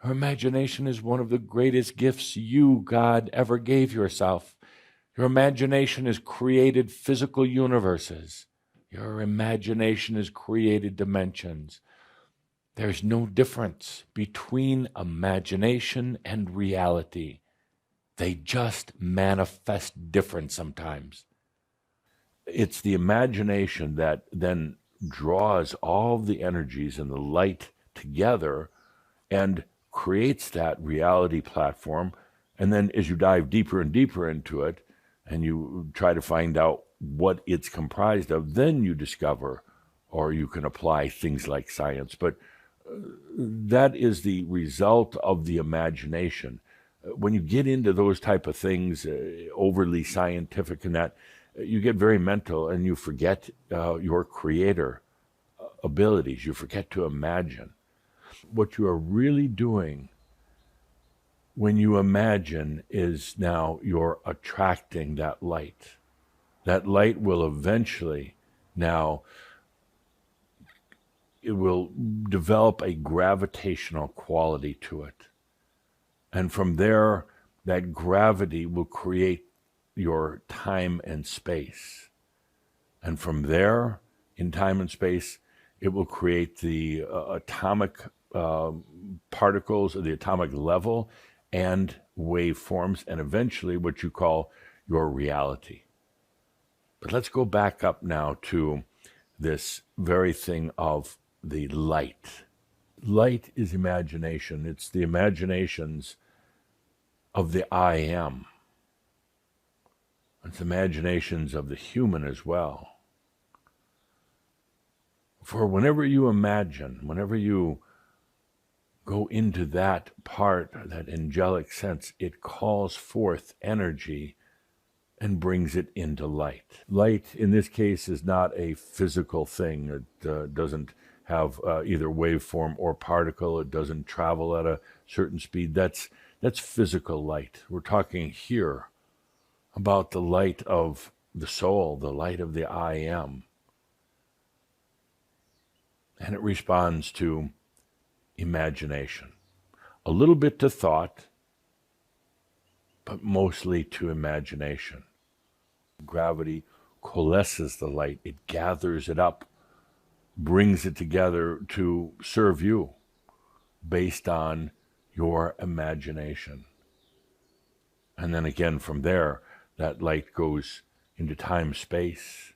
Your imagination is one of the greatest gifts you, God, ever gave yourself. Your imagination has created physical universes. Your imagination has created dimensions. There's no difference between imagination and reality. They just manifest different sometimes. It's the imagination that then draws all the energies and the light together and creates that reality platform. And then as you dive deeper and deeper into it and you try to find out what it's comprised of, then you discover, or you can apply things like science. But that is the result of the imagination. When you get into those type of things, overly scientific and that, you get very mental and you forget your creator abilities. You forget to imagine. What you are really doing when you imagine is now you're attracting that light. That light will eventually now, it will develop a gravitational quality to it. And from there, that gravity will create your time and space. And from there, in time and space, it will create the atomic particles at the atomic level and waveforms, and eventually what you call your reality. But let's go back up now to this very thing of the light. Light is imagination. It's the imaginations of the I am. It's imaginations of the human as well. For whenever you imagine, whenever you go into that part, that angelic sense, it calls forth energy and brings it into light. Light, in this case, is not a physical thing. It doesn't have either waveform or particle. It doesn't travel at a certain speed. That's physical light. We're talking here about the light of the soul, the light of the I am. And it responds to imagination. A little bit to thought, but mostly to imagination. Gravity coalesces the light. It gathers it up, brings it together to serve you based on your imagination. And then again from there, that light goes into time-space,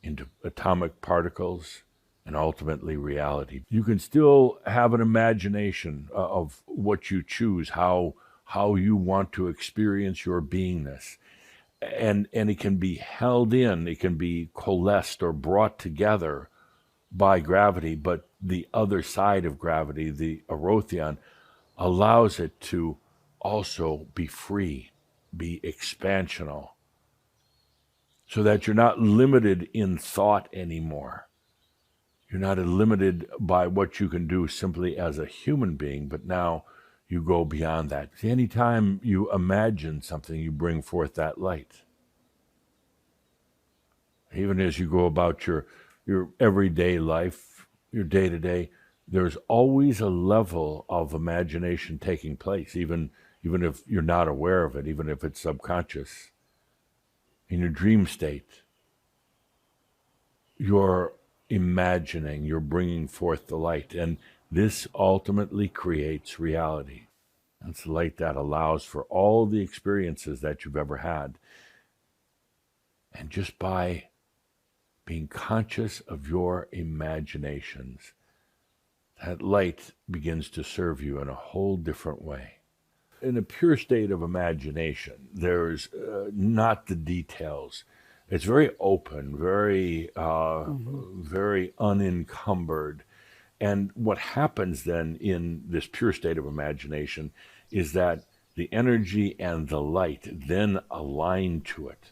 into atomic particles, and ultimately reality. You can still have an imagination of what you choose, how you want to experience your beingness. And it can be held in, it can be coalesced or brought together by gravity, but the other side of gravity, the Arotheon, allows it to also be free, be expansional, so that you're not limited in thought anymore. You're not limited by what you can do simply as a human being, but now you go beyond that. See, anytime you imagine something, you bring forth that light. Even as you go about your everyday life, your day-to-day, there's always a level of imagination taking place, even if you're not aware of it, even if it's subconscious. In your dream state, you're imagining, you're bringing forth the light, and this ultimately creates reality. It's the light that allows for all the experiences that you've ever had. And just by being conscious of your imaginations, that light begins to serve you in a whole different way. In a pure state of imagination, there's not the details. It's very open, very unencumbered. And what happens then in this pure state of imagination is that the energy and the light then align to it.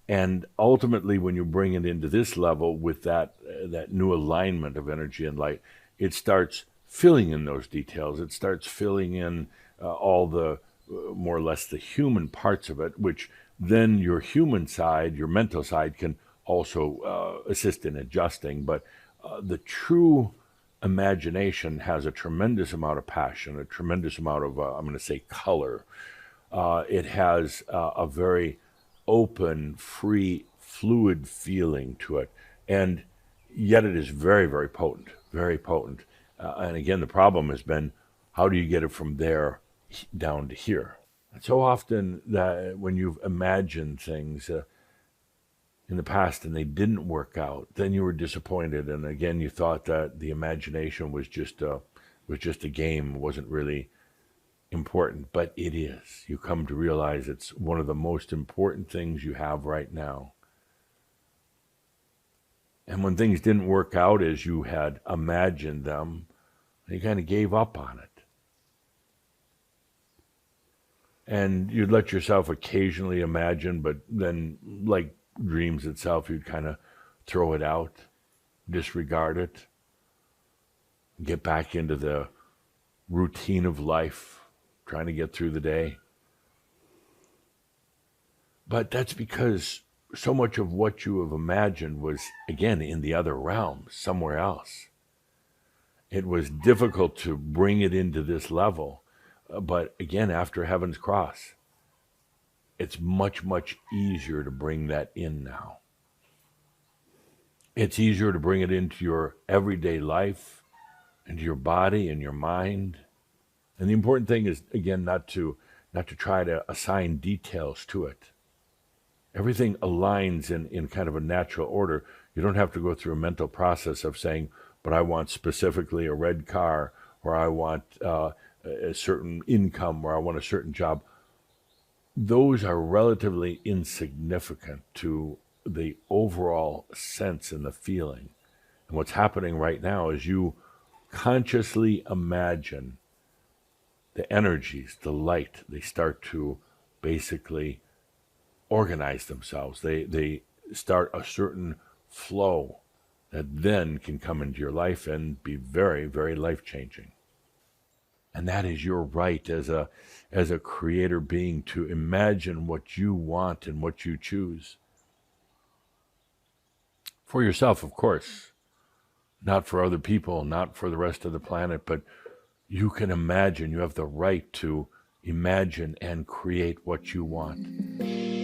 And ultimately, when you bring it into this level with that new alignment of energy and light, it starts filling in those details. It starts filling in all the, more or less, the human parts of it, which then your human side, your mental side, can also assist in adjusting. But the true imagination has a tremendous amount of passion, a tremendous amount of, I'm going to say, color. It has a very open, free, fluid feeling to it. And yet it is very, very potent, very potent. And again, the problem has been, how do you get it from there down to here? And so often that when you've imagined things in the past and they didn't work out, then you were disappointed. And again, you thought that the imagination was just a game, wasn't really important, but it is. You come to realize it's one of the most important things you have right now. And when things didn't work out as you had imagined them, you kind of gave up on it. And you'd let yourself occasionally imagine, but then, like dreams itself, you'd kind of throw it out, disregard it, get back into the routine of life, trying to get through the day. But that's because so much of what you have imagined was, again, in the other realm, somewhere else. It was difficult to bring it into this level. But again, after Heaven's Cross, it's much, much easier to bring that in now. It's easier to bring it into your everyday life, into your body and your mind. And the important thing is, again, not to try to assign details to it. Everything aligns in kind of a natural order. You don't have to go through a mental process of saying, but I want specifically a red car, or I want a certain income, or I want a certain job. Those are relatively insignificant to the overall sense and the feeling. And what's happening right now is you consciously imagine the energies, the light, they start to basically organize themselves. They start a certain flow that then can come into your life and be very, very life-changing. And that is your right as a creator being to imagine what you want and what you choose. For yourself, of course. Not for other people, not for the rest of the planet, but you can imagine. You have the right to imagine and create what you want.